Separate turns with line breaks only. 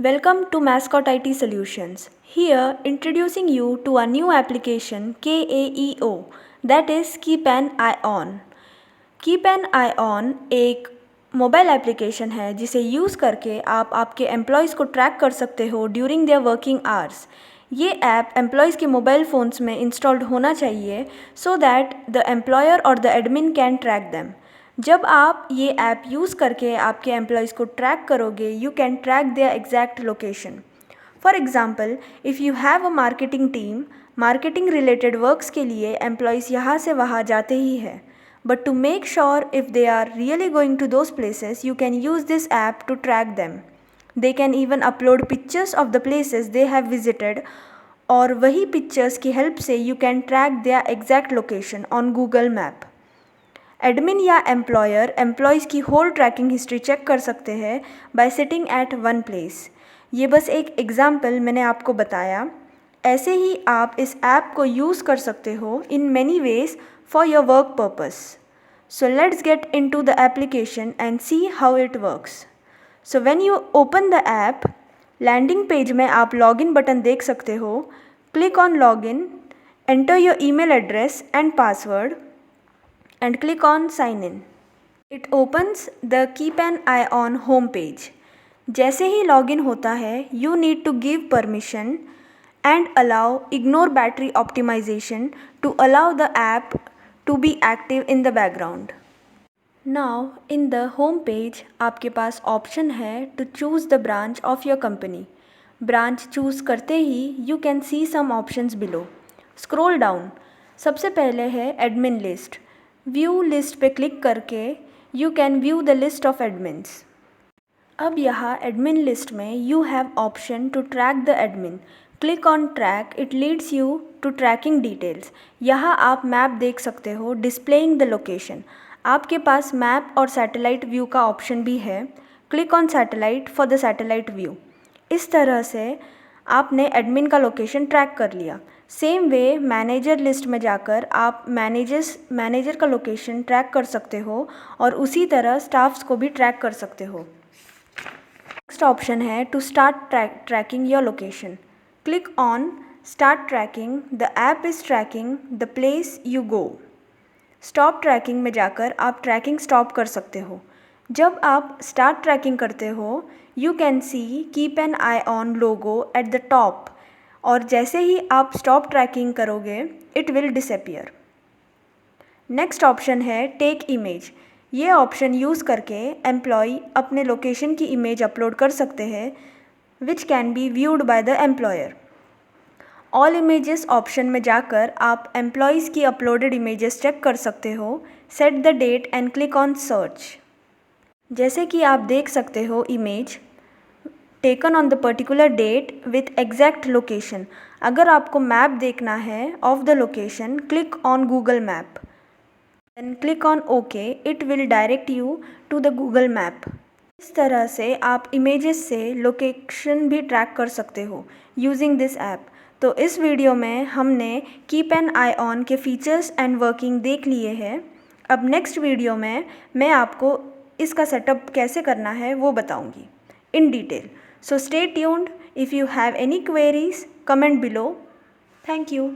Welcome to Mascot IT Solutions. Here, introducing you to a new application KAEO, that is Keep an Eye On. Keep an Eye On एक mobile application है जिसे use करके आप आपके employees को track कर सकते हो ड्यूरिंग देयर वर्किंग आवर्स. ये ऐप एम्प्लॉयज़ के मोबाइल फ़ोन्स में इंस्टॉल्ड होना चाहिए सो दैट द एम्प्लॉयर और the admin can track them. जब आप ये ऐप यूज़ करके आपके एम्प्लॉयज़ को ट्रैक करोगे, you can track their exact location. For example, if you have a marketing team, marketing related works के लिए एम्प्लॉयज़ यहाँ से वहाँ जाते ही हैं. But to make sure if they are really going to those places, you can use this app to track them. They can even upload pictures of the places they have visited, और वही pictures की help से you can track their exact location on Google Map. Admin या employer employees की whole trekking history check कर सकते हैं bye sitting at one place. ये बस एक एग्जाम्पल मैंने आपको बताया. ऐसे ही आप इस ऐप को यूज़ कर सकते हो in many ways for your work purpose. So let's get into the application and see how it works. So when you open the app, landing page में आप login बटन देख सकते हो. Click on login, enter your email address and password and click on sign in. It opens the Keep an Eye On home page. जैसे ही login होता है, you need to give permission and allow ignore battery optimization to allow the app to be active in the background. Now in the home page आपके पास option है to choose the branch of your company. Branch choose करते ही you can see some options below. Scroll down. सबसे पहले है admin list. View list पे click करके you can view the list of admins. अब यहाँ admin list में you have option to track the admin. Click on track, it leads you to tracking details. यहाँ आप मैप देख सकते हो displaying the location. आपके पास मैप और सैटेलाइट व्यू का ऑप्शन भी है. Click on satellite for the satellite view. इस तरह से आपने एडमिन का लोकेशन ट्रैक कर लिया. सेम वे मैनेजर लिस्ट में जाकर आप मैनेजर का लोकेशन ट्रैक कर सकते हो और उसी तरह स्टाफ्स को भी ट्रैक कर सकते हो. नेक्स्ट ऑप्शन है to start tracking your location. Click on Start Tracking. The app is tracking the place you go. Stop Tracking में जाकर आप ट्रैकिंग स्टॉप कर सकते हो. जब आप स्टार्ट ट्रैकिंग करते हो, you can see Keep an Eye On logo at the top. और जैसे ही आप स्टॉप ट्रैकिंग करोगे, it will disappear. Next option है टेक इमेज. ये ऑप्शन यूज़ करके एम्प्लॉय अपने लोकेशन की इमेज अपलोड कर सकते हैं which can be viewed by the employer. All images option में जाकर आप एम्प्लॉयज़ की अपलोडेड इमेजेस चेक कर सकते हो. Set the date and click on search. जैसे कि आप देख सकते हो image taken on the particular date with exact location. अगर आपको मैप देखना है of the location, click on Google map then click on okay. It will direct you to the Google map. इस तरह से आप इमेजेस से लोकेशन भी ट्रैक कर सकते हो यूजिंग दिस ऐप. तो इस वीडियो में हमने कीप एन आई ऑन के फीचर्स एंड वर्किंग देख लिए हैं. अब नेक्स्ट वीडियो में मैं आपको इसका सेटअप कैसे करना है वो बताऊंगी in detail. So stay tuned. If you have any queries comment below. Thank you.